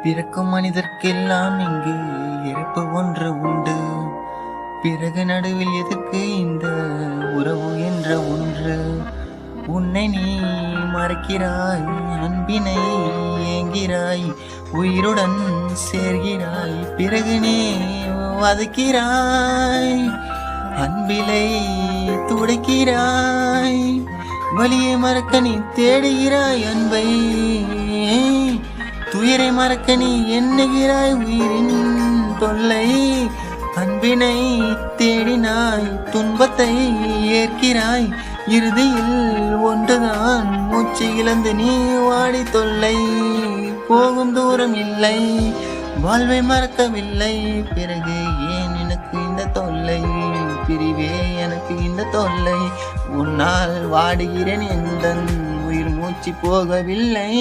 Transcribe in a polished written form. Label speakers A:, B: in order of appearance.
A: பிறக்கும் மனிதர்க்கெல்லாம் இங்கு இறப்பு ஒன்று உண்டு. பிறகு நடுவில் எதற்கு இந்த உறவு என்ற ஒன்று? உன்னை நீ மறக்கிறாய், அன்பினை ஏங்கிறாய், உயிருடன் சேர்கிறாய், பிறகு நீ வதக்கிறாய், அன்பிலை துடைக்கிறாய், வலியை மறக்க நீ தேடுகிறாய், அன்பை துயரை மறக்க நீ எண்ணுகிறாய், உயிரின் தொல்லை அன்பினை தேடினாய், துன்பத்தை ஏற்கிறாய், இறுதியில் ஒன்றுதான் மூச்சு இழந்து நீ வாடி தொல்லை. போகும் தூரம் இல்லை, வாழ்வை மறக்கவில்லை, பிறகு ஏன் எனக்கு இந்த தொல்லை? பிரிவே எனக்கு இந்த தொல்லை, உன்னால் வாடுகிறேன், எந்தன் உயிர் மூச்சு போகவில்லை.